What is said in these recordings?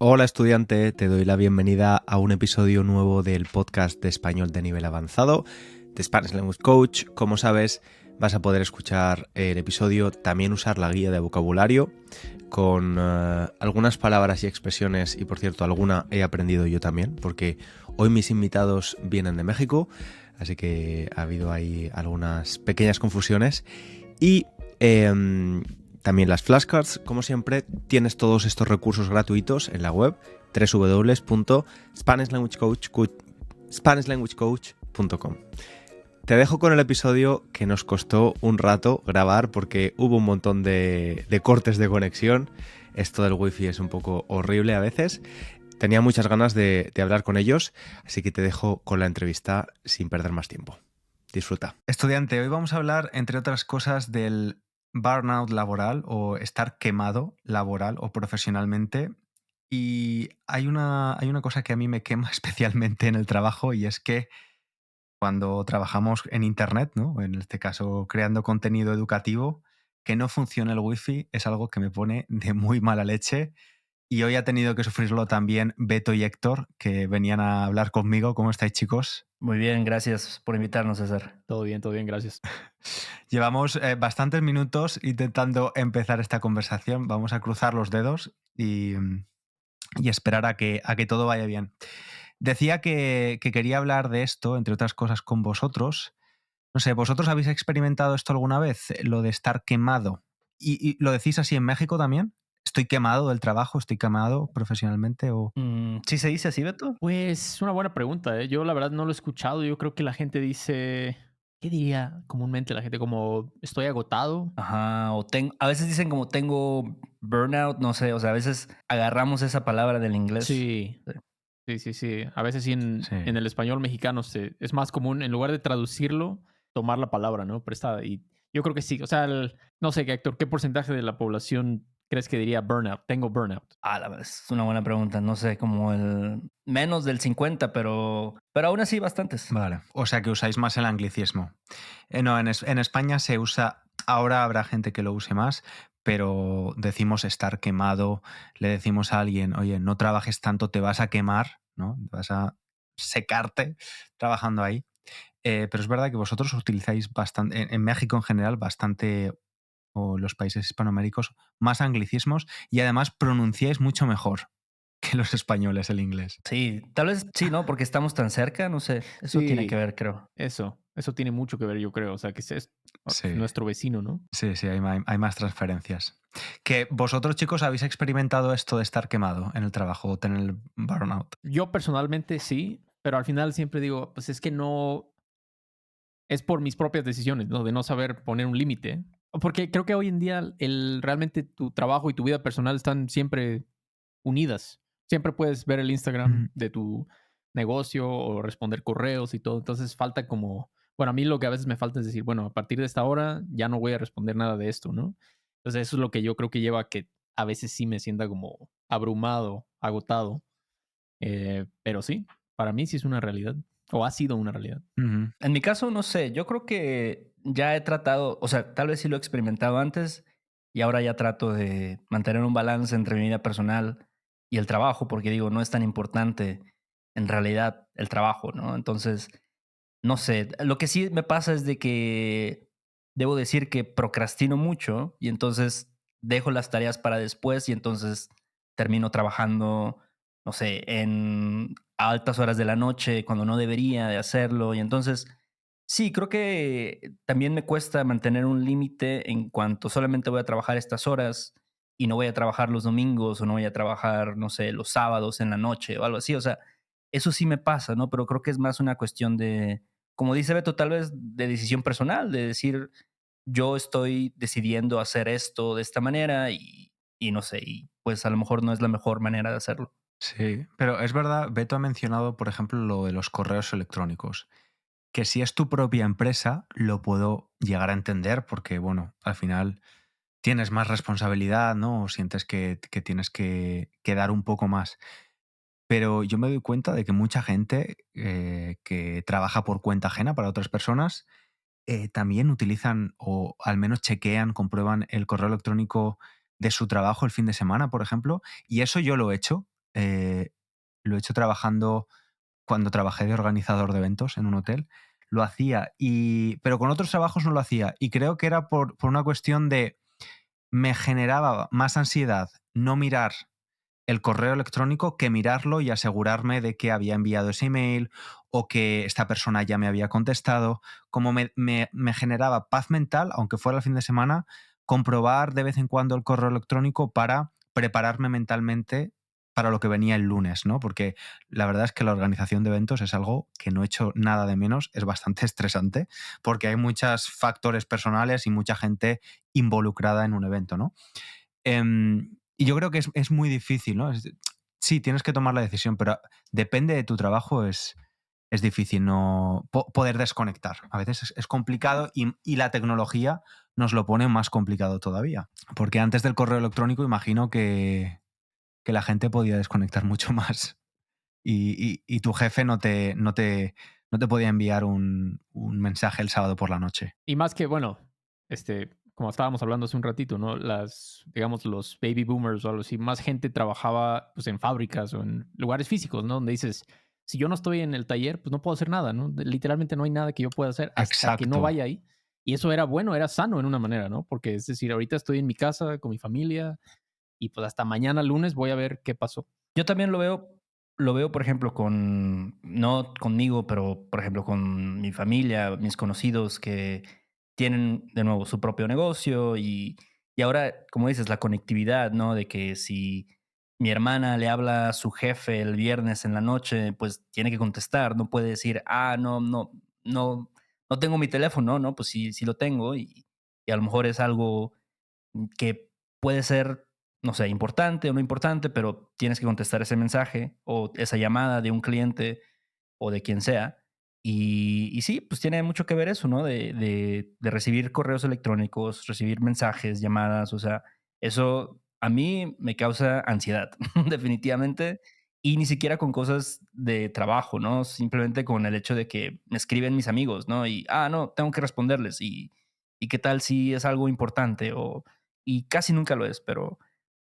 Hola estudiante, te doy la bienvenida a un episodio nuevo del podcast de español de nivel avanzado, de Spanish Language Coach. Como sabes, vas a poder escuchar el episodio, también usar la guía de vocabulario con algunas palabras y expresiones, y por cierto, alguna he aprendido yo también, porque hoy mis invitados vienen de México, así que ha habido ahí algunas pequeñas confusiones. Y también las flashcards, como siempre, tienes todos estos recursos gratuitos en la web www.spanishlanguagecoach.com. Te dejo con el episodio que nos costó un rato grabar porque hubo un montón de cortes de conexión. Esto del wifi es un poco horrible a veces. Tenía muchas ganas de hablar con ellos, así que te dejo con la entrevista sin perder más tiempo. Disfruta. Estudiante, hoy vamos a hablar, entre otras cosas, del burnout laboral o estar quemado laboral o profesionalmente. Y hay una cosa que a mí me quema especialmente en el trabajo, y es que cuando trabajamos en Internet, ¿no? En este caso creando contenido educativo, que no funcione el wifi es algo que me pone de muy mala leche. Y hoy ha tenido que sufrirlo también Beto y Héctor, que venían a hablar conmigo. ¿Cómo estáis, chicos? Muy bien, gracias por invitarnos, César. Todo bien, gracias. Llevamos bastantes minutos intentando empezar esta conversación. Vamos a cruzar los dedos y esperar a que todo vaya bien. Decía que quería hablar de esto, entre otras cosas, con vosotros. No sé, ¿vosotros habéis experimentado esto alguna vez? Lo de estar quemado. ¿Y lo decís así en México también? ¿Estoy quemado del trabajo? ¿Estoy quemado profesionalmente? O... ¿Sí se dice así, Beto? Pues una buena pregunta, ¿eh? Yo la verdad no lo he escuchado. Yo creo que la gente dice, ¿qué diría comúnmente la gente? Como estoy agotado. Ajá, a veces dicen como tengo burnout, no sé, o sea, a veces agarramos esa palabra del inglés. Sí, Sí. sí. A veces sí Sí. en el español mexicano es más común, en lugar de traducirlo, tomar la palabra, ¿no? Prestada. Y yo creo que sí. O sea, no sé, Héctor, ¿qué porcentaje de la población crees que diría burnout? Tengo burnout. Es una buena pregunta, no sé, como el menos del 50, pero aún así bastantes. Vale. O sea que usáis más el anglicismo. No, en España se usa, ahora habrá gente que lo use más, pero decimos estar quemado, le decimos a alguien, oye, no trabajes tanto, te vas a quemar, ¿no? Vas a secarte trabajando ahí. Pero es verdad que vosotros utilizáis bastante, en México en general, bastante, o en los países hispanoaméricos, más anglicismos, y además pronunciáis mucho mejor que los españoles el inglés. Sí, tal vez sí, ¿no? Porque estamos tan cerca, no sé, eso tiene que Sí, ver, creo. eso tiene mucho que ver, yo creo. O sea, que es Sí. nuestro vecino, ¿no? Sí, sí, hay más transferencias. ¿Que vosotros, chicos, habéis experimentado esto de estar quemado en el trabajo o tener el burnout? Yo personalmente sí, pero al final siempre digo, pues es que no, es por mis propias decisiones, ¿no? De no saber poner un límite. Porque creo que hoy en día realmente tu trabajo y tu vida personal están siempre unidas. Siempre puedes ver el Instagram Ujú. de tu negocio o responder correos y todo. Entonces falta como, bueno, a mí lo que a veces me falta es decir, bueno, a partir de esta hora ya no voy a responder nada de esto, ¿no? Entonces eso es lo que yo creo que lleva a que a veces sí me sienta como abrumado, agotado. Pero sí, para mí sí es una realidad, o ha sido una realidad. Ujú. En mi caso, no sé, yo creo que ya he tratado, o sea, tal vez sí lo he experimentado antes y ahora ya trato de mantener un balance entre mi vida personal y el trabajo, porque digo, no es tan importante en realidad el trabajo, ¿no? Entonces, no sé, lo que sí me pasa es de que debo decir que procrastino mucho y entonces dejo las tareas para después y entonces termino trabajando, no sé, en altas horas de la noche cuando no debería de hacerlo. Y entonces, sí, creo que también me cuesta mantener un límite en cuanto solamente voy a trabajar estas horas y no voy a trabajar los domingos o no voy a trabajar, no sé, los sábados en la noche o algo así. O sea, eso sí me pasa, ¿no? Pero creo que es más una cuestión de, como dice Beto, tal vez de decisión personal, de decir, yo estoy decidiendo hacer esto de esta manera y no sé, y pues a lo mejor no es la mejor manera de hacerlo. Sí, pero es verdad, Beto ha mencionado, por ejemplo, lo de los correos electrónicos, que si es tu propia empresa, lo puedo llegar a entender porque, bueno, al final tienes más responsabilidad, ¿no? O sientes que tienes que dar un poco más. Pero yo me doy cuenta de que mucha gente que trabaja por cuenta ajena para otras personas también utilizan o al menos chequean, comprueban el correo electrónico de su trabajo el fin de semana, por ejemplo, y eso yo lo he hecho. lo he hecho trabajando cuando trabajé de organizador de eventos en un hotel. Lo hacía, pero con otros trabajos no lo hacía. Y creo que era por una cuestión de me generaba más ansiedad no mirar el correo electrónico que mirarlo y asegurarme de que había enviado ese email o que esta persona ya me había contestado. Como me generaba paz mental, aunque fuera el fin de semana, comprobar de vez en cuando el correo electrónico para prepararme mentalmente para lo que venía el lunes, ¿no? Porque la verdad es que la organización de eventos es algo que no he hecho nada de menos, es bastante estresante, porque hay muchos factores personales y mucha gente involucrada en un evento, ¿no? Y yo creo que es muy difícil, ¿no? Sí, tienes que tomar la decisión, pero depende de tu trabajo, es difícil no poder desconectar. A veces es complicado y la tecnología nos lo pone más complicado todavía. Porque antes del correo electrónico imagino que la gente podía desconectar mucho más y tu jefe no te podía enviar un mensaje el sábado por la noche. Y más que, bueno, como estábamos hablando hace un ratito, ¿no? Digamos, los baby boomers o algo así, más gente trabajaba pues en fábricas o en lugares físicos, ¿no? Donde dices, si yo no estoy en el taller, pues no puedo hacer nada, ¿no? Literalmente no hay nada que yo pueda hacer hasta que no Exacto. vaya ahí. Y eso era bueno, era sano en una manera, ¿no? Porque es decir, ahorita estoy en mi casa con mi familia y pues hasta mañana lunes voy a ver qué pasó. Yo también lo veo, por ejemplo, no conmigo, pero por ejemplo con mi familia, mis conocidos que tienen de nuevo su propio negocio y ahora, como dices, la conectividad, ¿no? De que si mi hermana le habla a su jefe el viernes en la noche, pues tiene que contestar, no puede decir, no, no, no, no tengo mi teléfono, ¿no? Pues sí, sí lo tengo y a lo mejor es algo que puede ser, no sé, importante o no importante, pero tienes que contestar ese mensaje o esa llamada de un cliente o de quien sea. Y sí, pues tiene mucho que ver eso, ¿no? De recibir correos electrónicos, recibir mensajes, llamadas, o sea, eso a mí me causa ansiedad, definitivamente. Y ni siquiera con cosas de trabajo, ¿no? Simplemente con el hecho de que me escriben mis amigos, ¿no? Y, no, tengo que responderles. ¿Y qué tal si es algo importante? Y casi nunca lo es, pero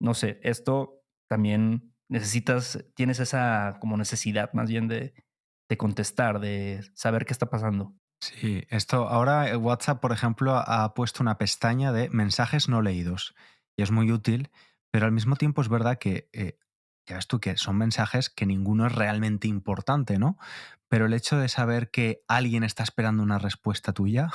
no sé, esto también tienes esa como necesidad más bien de contestar, de saber qué está pasando. Sí, esto ahora WhatsApp, por ejemplo, ha puesto una pestaña de mensajes no leídos y es muy útil, pero al mismo tiempo es verdad que, ya ves tú, que son mensajes que ninguno es realmente importante, ¿no? Pero el hecho de saber que alguien está esperando una respuesta tuya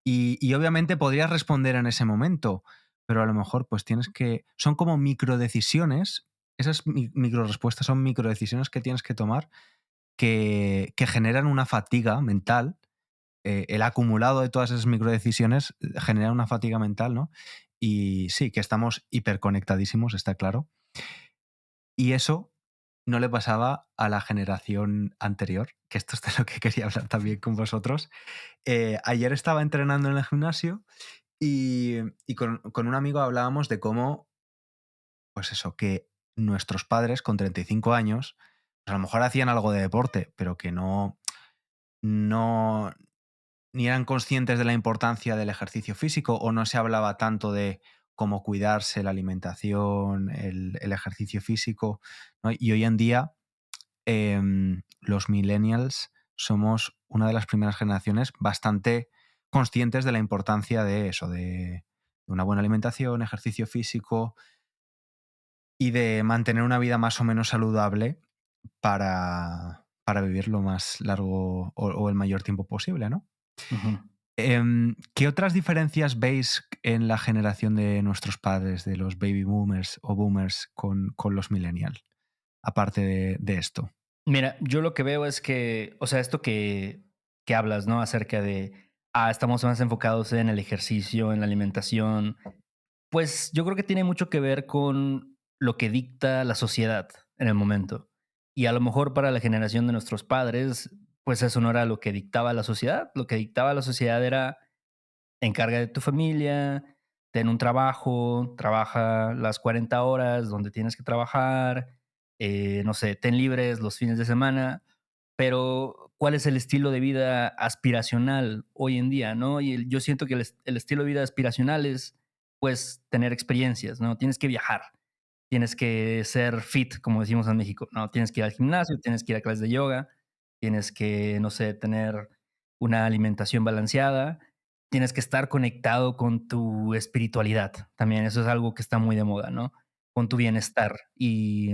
y obviamente podrías responder en ese momento, pero a lo mejor pues tienes que... Son como microdecisiones, esas microrespuestas son microdecisiones que tienes que tomar que generan una fatiga mental. El acumulado de todas esas microdecisiones genera una fatiga mental, ¿no? Y sí, que estamos hiperconectadísimos, está claro. Y eso no le pasaba a la generación anterior, que esto es de lo que quería hablar también con vosotros. Ayer estaba entrenando en el gimnasio y con un amigo hablábamos de cómo, pues eso, que nuestros padres con 35 años, pues a lo mejor hacían algo de deporte, pero que no, ni eran conscientes de la importancia del ejercicio físico o no se hablaba tanto de cómo cuidarse, la alimentación, el ejercicio físico, ¿no? Y hoy en día los millennials somos una de las primeras generaciones bastante conscientes de la importancia de eso, de una buena alimentación, ejercicio físico y de mantener una vida más o menos saludable para vivir lo más largo o el mayor tiempo posible, ¿no? Ujú. ¿Qué otras diferencias veis en la generación de nuestros padres, de los baby boomers o boomers con los millennials, aparte de esto? Mira, yo lo que veo es que, o sea, esto que hablas, ¿no? Acerca de, estamos más enfocados en el ejercicio, en la alimentación, pues yo creo que tiene mucho que ver con lo que dicta la sociedad en el momento. Y a lo mejor para la generación de nuestros padres, pues eso no era lo que dictaba la sociedad. Lo que dictaba la sociedad era encarga de tu familia, ten un trabajo, trabaja las 40 horas donde tienes que trabajar, no sé, ten libres los fines de semana, pero ¿cuál es el estilo de vida aspiracional hoy en día, no? Y yo siento que el estilo de vida aspiracional es, pues, tener experiencias, ¿no? Tienes que viajar. tienes que ser fit, como decimos en México, ¿no? Tienes que ir al gimnasio, tienes que ir a clases de yoga, tienes que, no sé, tener una alimentación balanceada, tienes que estar conectado con tu espiritualidad. También eso es algo que está muy de moda, ¿no? Con tu bienestar. Y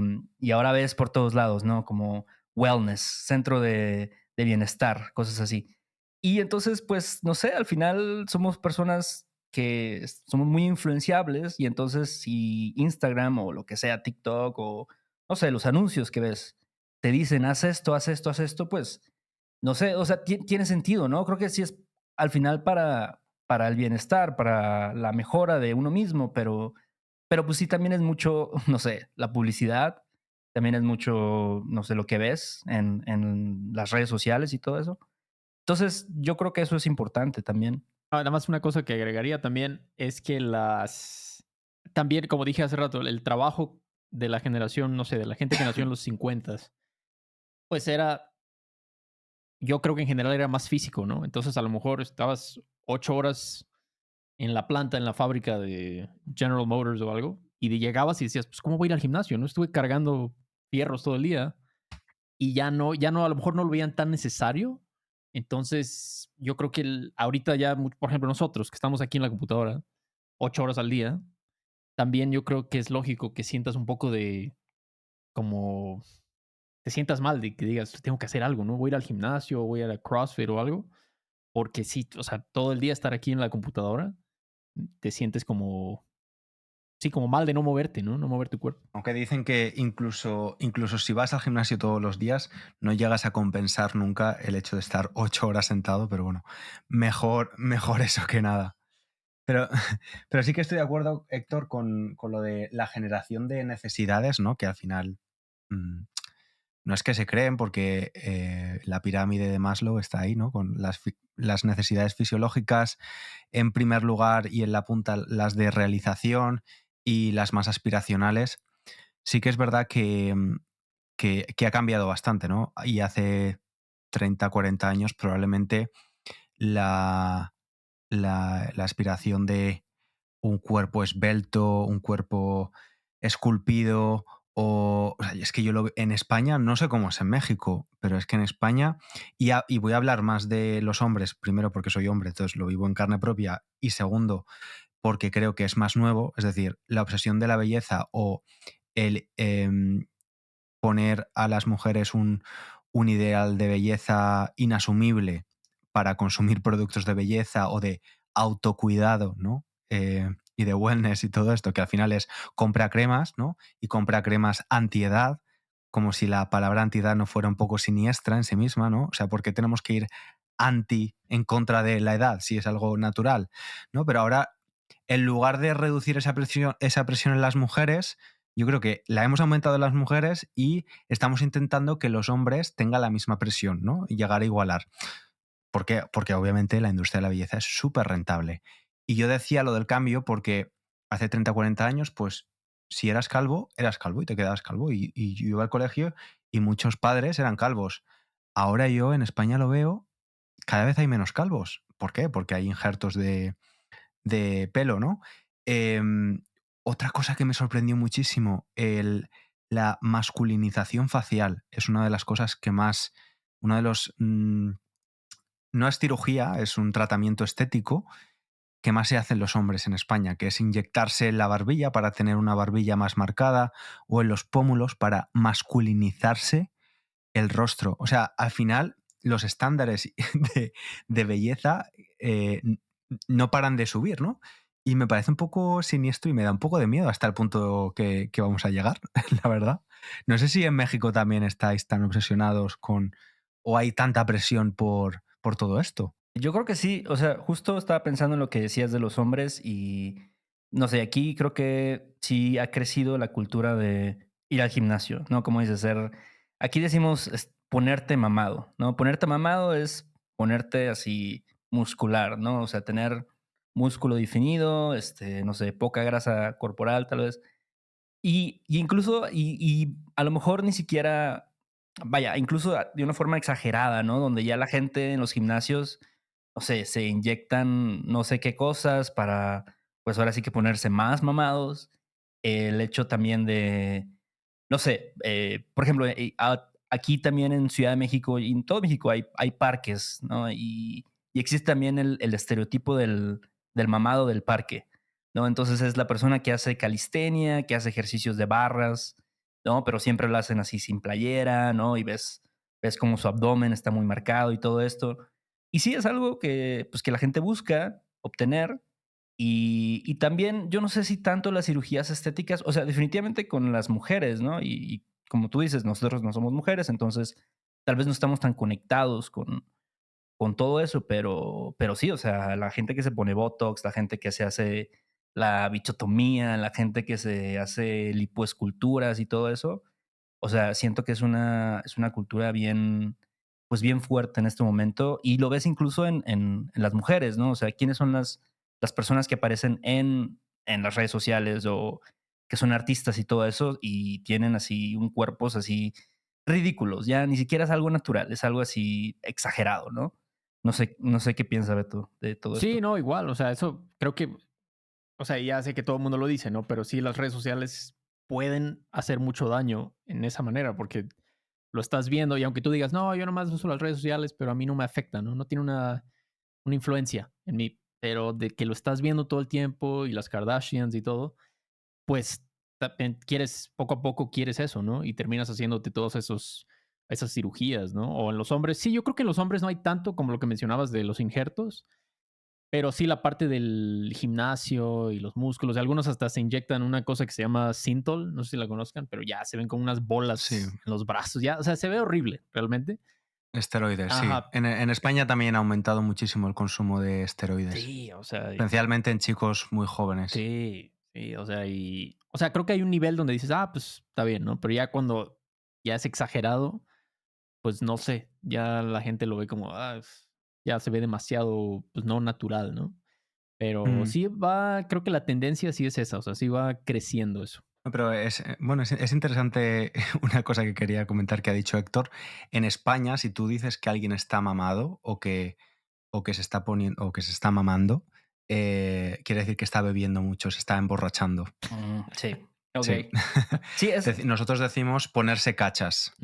ahora ves por todos lados, ¿no? Como wellness, centro de bienestar, cosas así. Y entonces, pues, no sé, al final somos personas que somos muy influenciables y entonces si Instagram o lo que sea, TikTok o, no sé, los anuncios que ves, te dicen, haz esto, haz esto, haz esto, pues, no sé, o sea, tiene sentido, ¿no? Creo que sí es al final para el bienestar, para la mejora de uno mismo, pero pues sí también es mucho, no sé, la publicidad, también es mucho, no sé, lo que ves en las redes sociales y todo eso. Entonces, yo creo que eso es importante también. Nada más una cosa que agregaría también es que también, como dije hace rato, el trabajo de la generación, no sé, de la gente que nació en los 50, pues yo creo que en general era más físico, ¿no? Entonces a lo mejor estabas 8 horas en la planta, en la fábrica de General Motors o algo, y llegabas y decías, pues, ¿cómo voy a ir al gimnasio? No estuve cargando fierros todo el día y ya no, a lo mejor no lo veían tan necesario. Entonces, yo creo que ahorita ya, por ejemplo, nosotros que estamos aquí en la computadora 8 horas al día, también yo creo que es lógico que sientas un poco de como te sientas mal de que digas, tengo que hacer algo, ¿no? Voy a ir al gimnasio, voy a ir a CrossFit o algo, porque sí, o sea, todo el día estar aquí en la computadora, te sientes como, sí, como mal de no moverte, ¿no? No mover tu cuerpo. Aunque dicen que incluso si vas al gimnasio todos los días, no llegas a compensar nunca el hecho de estar 8 horas sentado, pero bueno, mejor eso que nada. Pero, pero sí que estoy de acuerdo, Héctor, con lo de la generación de necesidades, ¿no? Que al final mm, no es que se creen, porque la pirámide de Maslow está ahí, ¿no? Con las necesidades fisiológicas en primer lugar y en la punta las de realización y las más aspiracionales. Sí que es verdad que ha cambiado bastante, ¿no? Y hace 30, 40 años probablemente la, la aspiración de un cuerpo esbelto, un cuerpo esculpido, o sea, es que yo lo en España, no sé cómo es en México, pero es que en España, y voy a hablar más de los hombres, primero porque soy hombre, entonces lo vivo en carne propia, y segundo, porque creo que es más nuevo, es decir, la obsesión de la belleza o el poner a las mujeres un ideal de belleza inasumible para consumir productos de belleza o de autocuidado, ¿no? Y de wellness y todo esto, que al final es compra cremas, ¿no? Y compra cremas antiedad, como si la palabra antiedad no fuera un poco siniestra en sí misma, ¿no? O sea, ¿por qué tenemos que ir en contra de la edad, si es algo natural, ¿no? Pero ahora, en lugar de reducir esa presión en las mujeres, yo creo que la hemos aumentado en las mujeres y estamos intentando que los hombres tengan la misma presión, ¿no? Y llegar a igualar. ¿Por qué? Porque obviamente la industria de la belleza es súper rentable. Y yo decía lo del cambio porque hace 30 o 40 años, pues si eras calvo y te quedabas calvo. Y yo iba al colegio y muchos padres eran calvos. Ahora yo en España lo veo, cada vez hay menos calvos. ¿Por qué? Porque hay injertos de pelo, ¿no? Em, Otra cosa que me sorprendió muchísimo, la masculinización facial. Es una de las cosas que más, uno de los, no es cirugía, es un tratamiento estético que más se hace en los hombres en España, que es inyectarse en la barbilla para tener una barbilla más marcada o en los pómulos para masculinizarse el rostro. O sea, al final los estándares de belleza no paran de subir, ¿no? Y me parece un poco siniestro y me da un poco de miedo hasta el punto que vamos a llegar, la verdad. No sé si en México también estáis tan obsesionados con o hay tanta presión por todo esto. Yo creo que sí, o sea, justo estaba pensando en lo que decías de los hombres y no sé, aquí creo que sí ha crecido la cultura de ir al gimnasio, ¿no? Como dices, aquí decimos ponerte mamado, ¿no? Ponerte mamado es ponerte así muscular, ¿no? O sea, tener músculo definido, no sé, poca grasa corporal tal vez. Y incluso, y a lo mejor ni siquiera, vaya, incluso de una forma exagerada, ¿no? Donde ya la gente en los gimnasios, no sé, se inyectan no sé qué cosas para, pues ahora sí que ponerse más mamados. el hecho también de, no sé, por ejemplo, aquí también en Ciudad de México y en todo México hay parques, ¿no? Y existe también el estereotipo del mamado del parque, ¿no? Entonces es la persona que hace calistenia, que hace ejercicios de barras, ¿no? Pero siempre lo hacen así sin playera, ¿no? Y ves como su abdomen está muy marcado y todo esto. Y sí, es algo que, pues, que la gente busca obtener. Y también, yo no sé si tanto las cirugías estéticas, o sea, definitivamente con las mujeres, ¿no? Y como tú dices, nosotros no somos mujeres, entonces tal vez no estamos tan conectados con todo eso, pero sí, o sea, la gente que se pone Botox, la gente que se hace la bichotomía, la gente que se hace lipoesculturas y todo eso, o sea, siento que es una cultura bien, pues bien fuerte en este momento y lo ves incluso en las mujeres, ¿no? O sea, ¿quiénes son las personas que aparecen en las redes sociales o que son artistas y todo eso y tienen así un cuerpos así ridículos? Ya ni siquiera es algo natural, es algo así exagerado, ¿no? No sé qué piensa Beto de todo Sí, esto. no, igual, o sea, eso creo que, o sea, ya sé que todo el mundo lo dice, ¿no? Pero sí, las redes sociales pueden hacer mucho daño en esa manera porque lo estás viendo y aunque tú digas, no, yo nomás uso las redes sociales, pero a mí no me afecta, ¿no? No tiene una influencia en mí, pero de que lo estás viendo todo el tiempo y las Kardashians y todo, pues también quieres, poco a poco quieres eso, ¿no? Y terminas haciéndote todos esas cirugías, ¿no? O en los hombres, sí, yo creo que en los hombres no hay tanto como lo que mencionabas de los injertos, pero sí la parte del gimnasio y los músculos. Algunos hasta se inyectan una cosa que se llama Synthol, no sé si la conozcan, pero ya se ven como unas Sí, bolas en los brazos, ya, o sea, se ve horrible, realmente. esteroides, sí. Ajá, En España también ha aumentado muchísimo el consumo de esteroides, sí, o sea, especialmente en chicos muy jóvenes. sí, sí, o sea, o sea, creo que hay un nivel donde dices, ah, pues está bien, ¿no? Pero ya cuando ya es exagerado, pues no sé, ya la gente lo ve como, ah, ya se ve demasiado, pues no natural, ¿no? Pero Mm. sí va, creo que la tendencia sí es esa, o sea, sí va creciendo eso. No, pero bueno, es interesante una cosa que quería comentar que ha dicho Héctor. En España, si tú dices que alguien está mamado o que se está poniendo o que se está mamando, quiere decir que está bebiendo mucho, se está emborrachando. Sí, ok. Sí. Sí, Nosotros decimos ponerse cachas,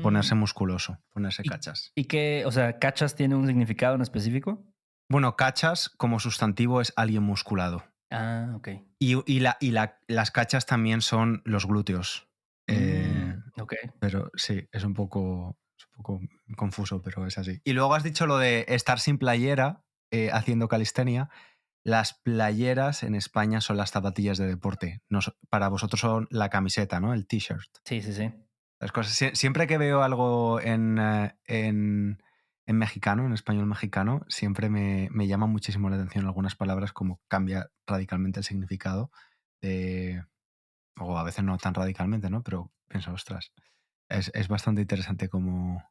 ponerse musculoso, ponerse ¿Y, cachas. y qué, o sea, cachas tiene un significado en específico? Bueno, cachas como sustantivo es alguien musculado. Ah, ok. Las cachas también son los glúteos. Ok. Pero sí, es un poco confuso, pero es así. Y luego has dicho lo de estar sin playera haciendo calistenia. Las playeras en España son las zapatillas de deporte. Para vosotros son la camiseta, ¿no? El t-shirt. Sí, sí, sí. Las cosas. Siempre que veo algo en mexicano, en español mexicano, siempre me llama muchísimo la atención algunas palabras, como cambia radicalmente el significado. O a veces no tan radicalmente, ¿no? Pero pienso, ostras, es bastante interesante cómo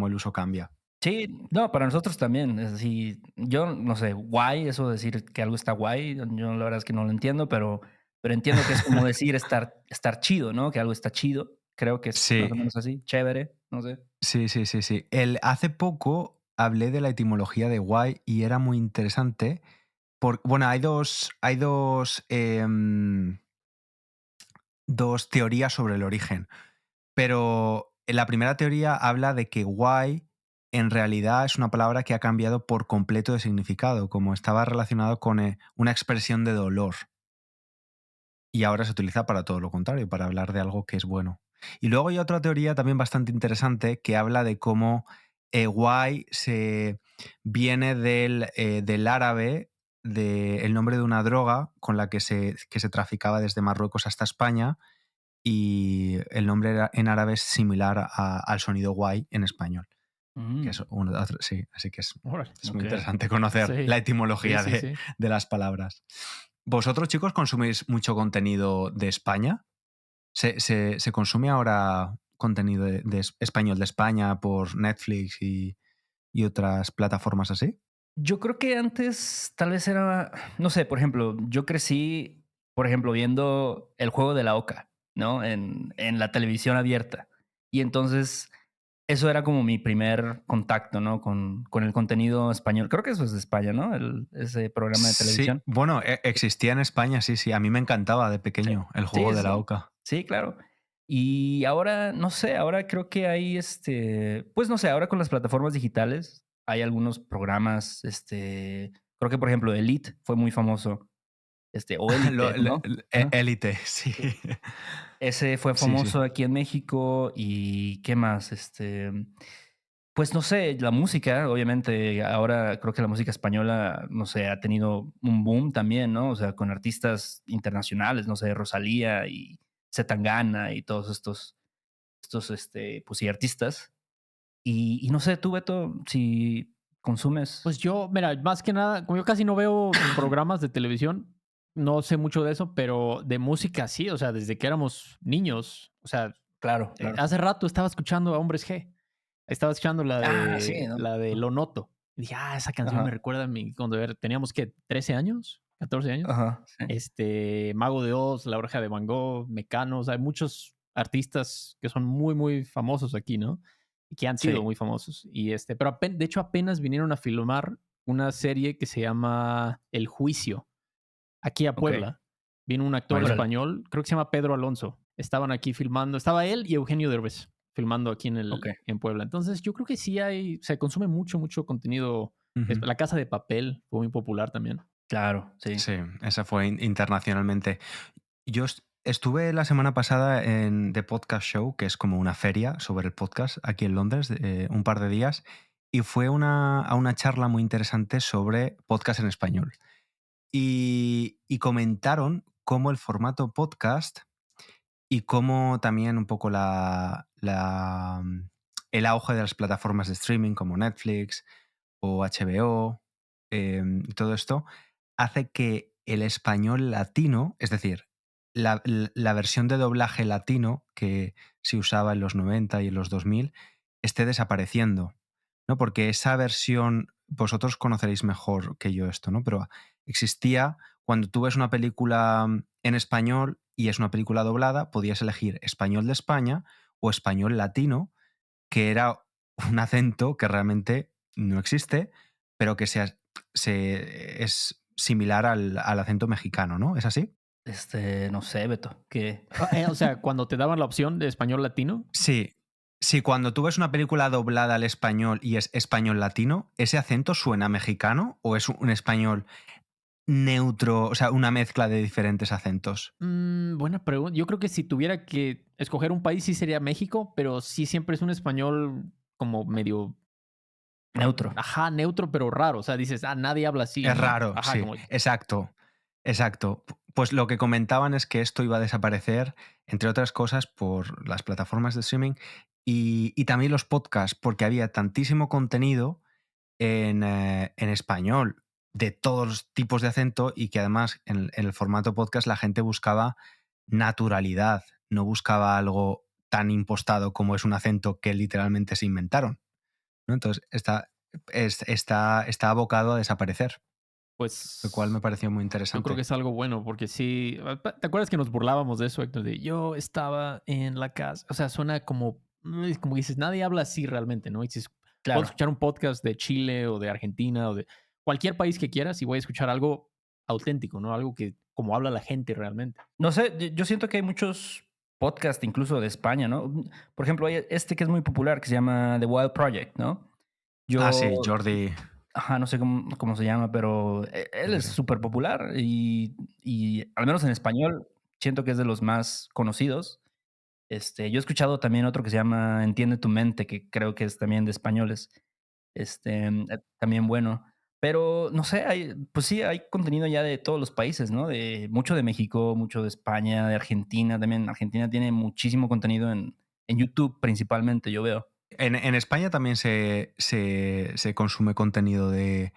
el uso cambia. Sí, no, para nosotros también. Es así, yo no sé, guay, eso de decir que algo está guay, yo la verdad es que no lo entiendo, pero entiendo que es como decir estar chido, ¿no? Que algo está chido. Creo que es más Sí, o menos así, chévere, no sé. sí, sí, sí, sí. Hace poco hablé de la etimología de guay y era muy interesante. Bueno, dos teorías sobre el origen. Pero la primera teoría habla de que guay en realidad es una palabra que ha cambiado por completo de significado, como estaba relacionado con una expresión de dolor. Y ahora se utiliza para todo lo contrario, para hablar de algo que es bueno. Y luego hay otra teoría también bastante interesante que habla de cómo guay se viene del árabe, del nombre de una droga con la que se traficaba desde Marruecos hasta España, y el nombre en árabe es similar al sonido guay en español. Que es sí, así que Órale. es muy Ok. interesante conocer Sí, la sí, etimología sí, sí. de las palabras. ¿Vosotros, chicos, consumís mucho contenido de España? ¿Se consume ahora contenido de español de España por Netflix y otras plataformas así? Yo creo que antes tal vez era, no sé, por ejemplo, yo crecí, por ejemplo, viendo el juego de la Oca, ¿no? En la televisión abierta. Y entonces eso era como mi primer contacto, ¿no? Con el contenido español. Creo que eso es de España, ¿no? Ese programa de Sí, televisión. bueno, existía en España, sí, sí. A mí me encantaba de Sí, pequeño el juego sí, de la sí. oca. Sí, claro. Y ahora, no sé, ahora creo que hay pues no sé, ahora con las plataformas digitales hay algunos programas, creo que por ejemplo Elite fue muy famoso, o Élite, ¿no? Ajá. Élite, sí. Sí. Ese fue Sí, sí. famoso aquí en México y ¿qué más? Pues no sé, la música, obviamente, ahora creo que la música española, no sé, ha tenido un boom también, ¿no? O sea, con artistas internacionales, no sé, Rosalía y Zetangana y todos estos, pues sí, artistas. Y no sé, tú, Beto, si consumes. Pues yo, mira, más que nada, como yo casi no veo programas de televisión, no sé mucho de eso, pero de música sí, o sea, desde que éramos niños, o sea, Claro, claro. hace rato estaba escuchando a Hombres G. Estaba escuchando Ah, sí, ¿no? la de Lo Noto. Y dije, esa canción me Ajá, recuerda a mí cuando teníamos que 13 años, 14 años. ajá, sí. Mago de Oz, La Oreja de Van Gogh, Mecano, o sea, hay muchos artistas que son muy, muy famosos aquí, ¿no? Y que han sido Sí, muy famosos. Pero de hecho apenas vinieron a filmar una serie que se llama El Juicio, aquí a ok. Puebla. Vino un actor Vaya. Órale, español, creo que se llama Pedro Alonso. Estaban aquí filmando, estaba él y Eugenio Derbez filmando aquí ok. en Puebla. Entonces yo creo que sí se consume mucho, mucho contenido. Ujú. La Casa de Papel fue muy popular también. Claro, sí. Sí, esa fue internacionalmente. Yo estuve la semana pasada en The Podcast Show, que es como una feria sobre el podcast aquí en Londres, un par de días, y fue a una charla muy interesante sobre podcast en español. Y comentaron cómo el formato podcast y cómo también un poco el auge de las plataformas de streaming como Netflix o HBO, y todo esto, hace que el español latino, es decir, la versión de doblaje latino que se usaba en los 90 y en los 2000, esté desapareciendo, ¿no? Porque esa versión, vosotros conoceréis mejor que yo esto, ¿no? Pero existía cuando tú ves una película en español y es una película doblada, podías elegir español de España o español latino, que era un acento que realmente no existe, pero que es similar al acento mexicano, ¿no? ¿Es así? No sé, Beto, que O sea, cuando te daban la opción de español latino, Sí. Sí, cuando tú ves una película doblada al español y es español latino, ¿ese acento suena mexicano o es un español neutro, o sea, una mezcla de diferentes acentos? buena pregunta. Yo creo que si tuviera que escoger un país, sí sería México, pero sí siempre es un español como medio, neutro. ajá, neutro, pero raro. O sea, dices, nadie habla así, Es ¿no? raro, Ajá, sí, como, exacto, exacto. Pues lo que comentaban es que esto iba a desaparecer, entre otras cosas, por las plataformas de streaming y también los podcasts, porque había tantísimo contenido en español de todos los tipos de acento y que además en el formato podcast la gente buscaba naturalidad, no buscaba algo tan impostado como es un acento que literalmente se inventaron, ¿no? Entonces está abocado a desaparecer, lo cual me pues pareció muy yo creo que interesante. es algo bueno, porque sí. ¿Te acuerdas que nos burlábamos de eso, Héctor? De yo estaba en la casa. O sea, suena como dices, nadie habla así realmente, ¿no? Y dices, puedo Claro. escuchar un podcast de Chile o de Argentina o de cualquier país que quieras y voy a escuchar algo auténtico, ¿no? Algo que como habla la gente realmente. No sé, yo siento que hay muchos podcasts, incluso de España, ¿no? Por ejemplo, hay que es muy popular, que se llama The Wild Project, ¿no? Ah, Yo, sí, Jordi. ajá, no sé cómo se llama, pero él es súper popular y al menos en español siento que es de los más conocidos. Yo he escuchado también otro que se llama Entiende tu mente, que creo que es también de españoles. También bueno. Pero no sé, pues sí, hay contenido ya de todos los países, ¿no? Mucho de México, mucho de España, de Argentina también. Argentina tiene muchísimo contenido en YouTube principalmente, yo veo. En España también se consume contenido de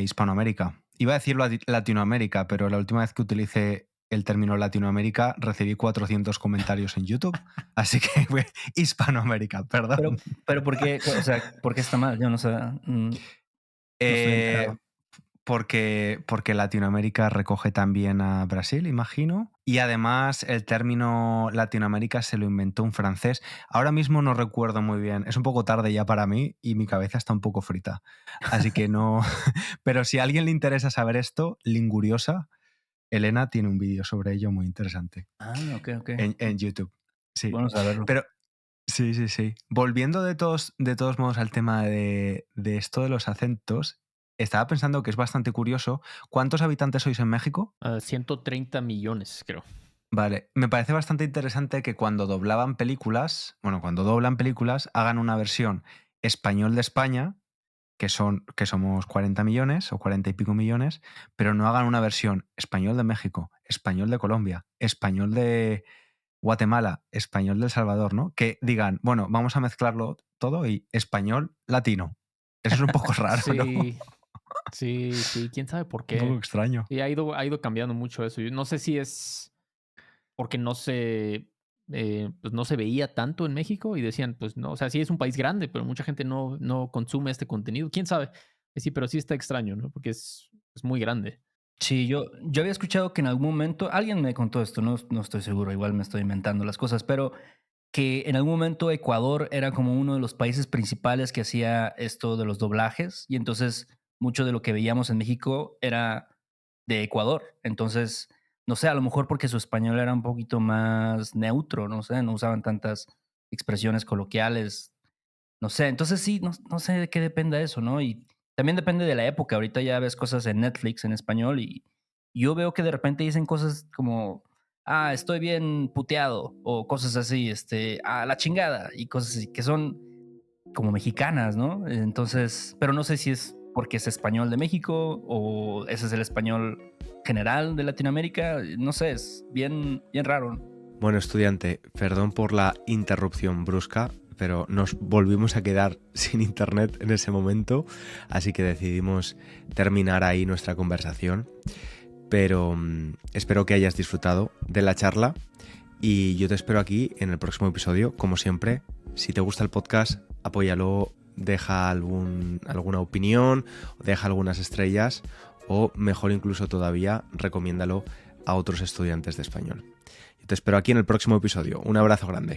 Hispanoamérica. Iba a decir Latinoamérica, pero la última vez que utilicé el término Latinoamérica recibí 400 comentarios en YouTube. Así que fue Hispanoamérica, perdón. Pero ¿por qué? O sea, ¿por qué está mal? Yo no sé, no estoy Eh, enterado. porque Latinoamérica recoge también a Brasil, imagino. Y además el término Latinoamérica se lo inventó un francés. Ahora mismo no recuerdo muy bien. Es un poco tarde ya para mí y mi cabeza está un poco frita. Así que no... Pero si a alguien le interesa saber esto, Linguriosa, Elena tiene un vídeo sobre ello muy interesante Ok. en YouTube. Sí. Bueno saberlo. Pero sí. Volviendo de todos modos al tema de esto de los acentos, estaba pensando que es bastante curioso. ¿Cuántos habitantes sois en México? 130 millones, creo. Vale, me parece bastante interesante que cuando doblan películas, hagan una versión español de España, que somos 40 millones o 40 y pico millones, pero no hagan una versión español de México, español de Colombia, español de Guatemala, español de El Salvador, ¿no? Que digan, bueno, vamos a mezclarlo todo y español latino. Eso es un poco raro, ¿no? Sí, quién sabe por Un poco qué. extraño. Y ha ido cambiando mucho eso. Yo no sé si es porque pues no se veía tanto en México y decían, pues no, o sea, sí es un país grande, pero mucha gente no consume este contenido. ¿Quién sabe? Sí, pero sí está extraño, ¿no? Porque es muy grande. Sí, yo había escuchado que en algún momento, alguien me contó esto, no estoy seguro, igual me estoy inventando las cosas, pero que en algún momento Ecuador era como uno de los países principales que hacía esto de los doblajes y entonces mucho de lo que veíamos en México era de Ecuador. Entonces, no sé, a lo mejor porque su español era un poquito más neutro, no sé, no usaban tantas expresiones coloquiales, no sé. Entonces sí, no sé de qué dependa eso, ¿no? Y también depende de la época. Ahorita ya ves cosas en Netflix en español y yo veo que de repente dicen cosas como estoy bien puteado o cosas así, la chingada y cosas así que son como mexicanas, ¿no? Entonces, pero no sé si es porque es español de México o ese es el español general de Latinoamérica, no sé, es bien raro. Bueno, estudiante, perdón por la interrupción brusca, pero nos volvimos a quedar sin internet en ese momento, así que decidimos terminar ahí nuestra conversación. Pero espero que hayas disfrutado de la charla y yo te espero aquí en el próximo episodio, como siempre. Si te gusta el podcast, apóyalo, deja alguna opinión, deja algunas estrellas o mejor incluso todavía, recomiéndalo a otros estudiantes de español. Yo te espero aquí en el próximo episodio. Un abrazo grande.